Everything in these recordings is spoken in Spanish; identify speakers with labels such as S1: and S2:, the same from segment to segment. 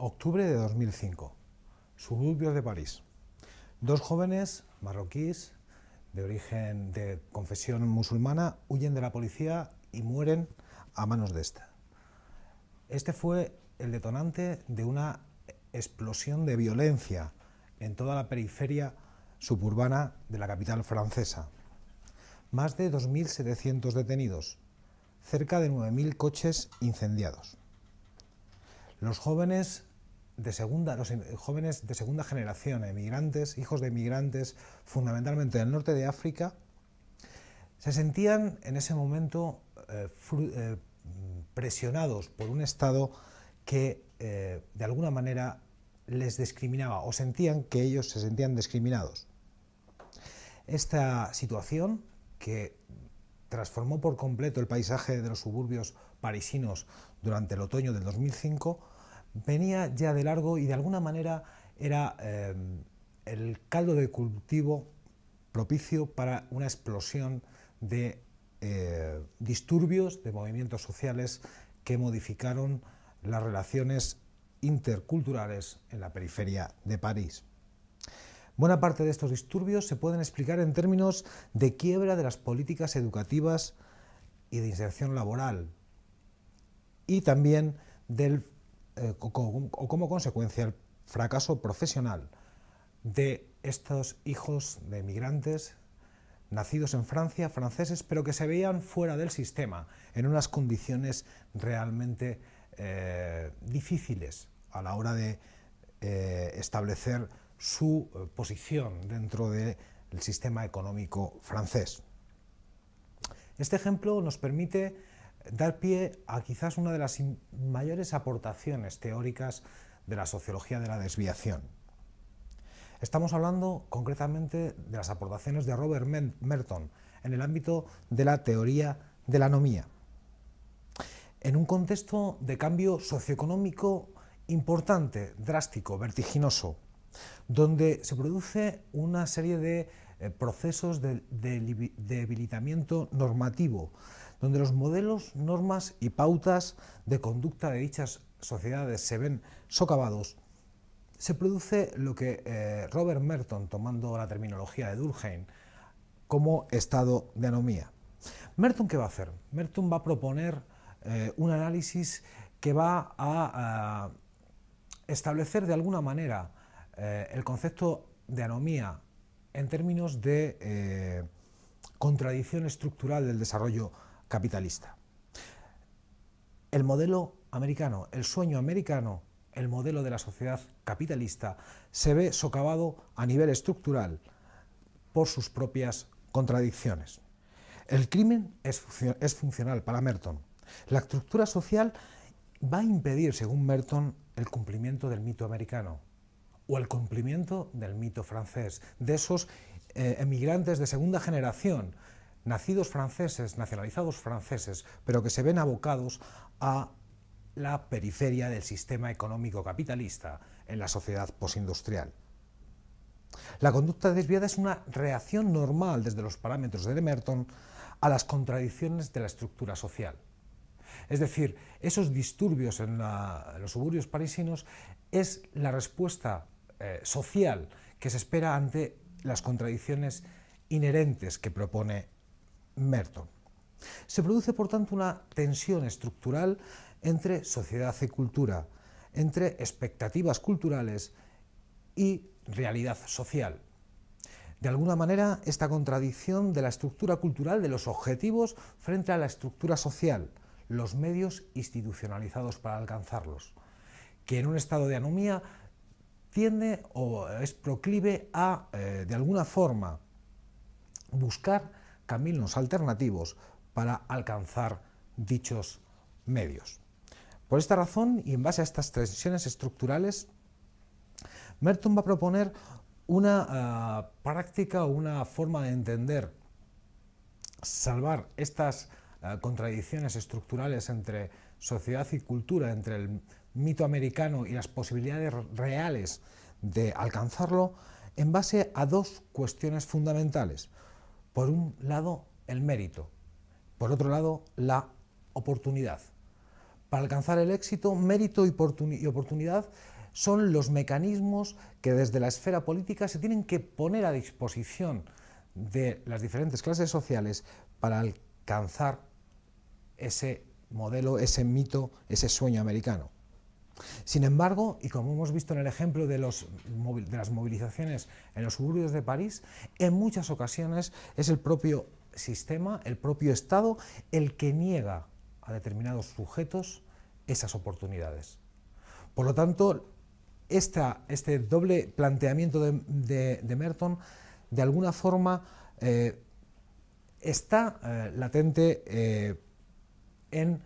S1: Octubre de 2005. Suburbios de París. Dos jóvenes marroquíes de confesión musulmana huyen de la policía y mueren a manos de esta. Este fue el detonante de una explosión de violencia en toda la periferia suburbana de la capital francesa. Más de 2.700 detenidos, cerca de 9.000 coches incendiados. Los jóvenes de segunda generación, emigrantes, hijos de emigrantes, fundamentalmente del norte de África, se sentían en ese momento presionados por un Estado que de alguna manera les discriminaba, o sentían que ellos se sentían discriminados. Esta situación, que transformó por completo el paisaje de los suburbios parisinos durante el otoño del 2005, venía ya de largo y de alguna manera era el caldo de cultivo propicio para una explosión de disturbios, de movimientos sociales que modificaron las relaciones interculturales en la periferia de París. Buena parte de estos disturbios se pueden explicar en términos de quiebra de las políticas educativas y de inserción laboral, y también como consecuencia el fracaso profesional de estos hijos de emigrantes nacidos en Francia, franceses, pero que se veían fuera del sistema, en unas condiciones realmente difíciles a la hora de establecer su posición dentro del sistema económico francés. Este ejemplo nos permite dar pie a quizás una de las mayores aportaciones teóricas de la sociología de la desviación. Estamos hablando concretamente de las aportaciones de Robert Merton en el ámbito de la teoría de la anomía. En un contexto de cambio socioeconómico importante, drástico, vertiginoso, donde se produce una serie de procesos de debilitamiento normativo, donde los modelos, normas y pautas de conducta de dichas sociedades se ven socavados, se produce lo que Robert Merton, tomando la terminología de Durkheim, como estado de anomía. ¿Merton qué va a hacer? Merton va a proponer un análisis que va a establecer de alguna manera el concepto de anomía en términos de contradicción estructural del desarrollo capitalista. El modelo americano, el sueño americano, el modelo de la sociedad capitalista, se ve socavado a nivel estructural por sus propias contradicciones. El crimen es funcional para Merton. La estructura social va a impedir, según Merton, el cumplimiento del mito americano o el cumplimiento del mito francés, de esos emigrantes de segunda generación, nacidos franceses, nacionalizados franceses, pero que se ven abocados a la periferia del sistema económico capitalista en la sociedad postindustrial. La conducta desviada es una reacción normal desde los parámetros de Merton a las contradicciones de la estructura social. Es decir, esos disturbios en los suburbios parisinos es la respuesta social que se espera ante las contradicciones inherentes que propone Merton. Se produce, por tanto, una tensión estructural entre sociedad y cultura, entre expectativas culturales y realidad social. De alguna manera, esta contradicción de la estructura cultural, de los objetivos frente a la estructura social, los medios institucionalizados para alcanzarlos, que en un estado de anomía tiende o es proclive a, de alguna forma, buscar caminos alternativos para alcanzar dichos medios. Por esta razón, y en base a estas tensiones estructurales, Merton va a proponer una práctica o una forma de entender, salvar estas contradicciones estructurales entre sociedad y cultura, entre el mito americano y las posibilidades reales de alcanzarlo, en base a dos cuestiones fundamentales. Por un lado, el mérito. Por otro lado, la oportunidad. Para alcanzar el éxito, mérito y oportunidad son los mecanismos que desde la esfera política se tienen que poner a disposición de las diferentes clases sociales para alcanzar ese modelo, ese mito, ese sueño americano. Sin embargo, y como hemos visto en el ejemplo de las movilizaciones en los suburbios de París, en muchas ocasiones es el propio sistema, el propio Estado, el que niega a determinados sujetos esas oportunidades. Por lo tanto, este doble planteamiento de Merton, de alguna forma, está latente en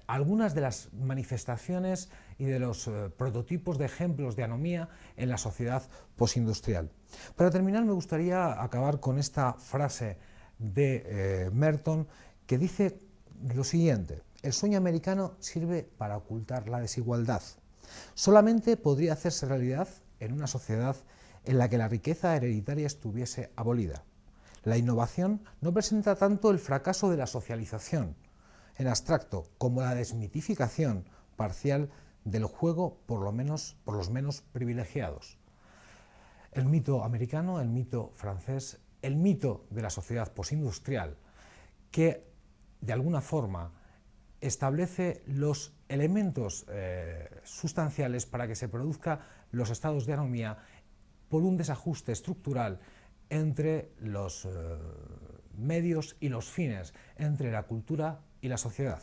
S1: algunas de las manifestaciones y de los prototipos de ejemplos de anomía en la sociedad postindustrial. Para terminar, me gustaría acabar con esta frase de Merton que dice lo siguiente: el sueño americano sirve para ocultar la desigualdad. Solamente podría hacerse realidad en una sociedad en la que la riqueza hereditaria estuviese abolida. La innovación no presenta tanto el fracaso de la socialización en abstracto como la desmitificación parcial del juego por los menos privilegiados. El mito americano, el mito francés, el mito de la sociedad postindustrial, que de alguna forma establece los elementos sustanciales para que se produzcan los estados de anomía por un desajuste estructural entre los medios y los fines, entre la cultura y la sociedad.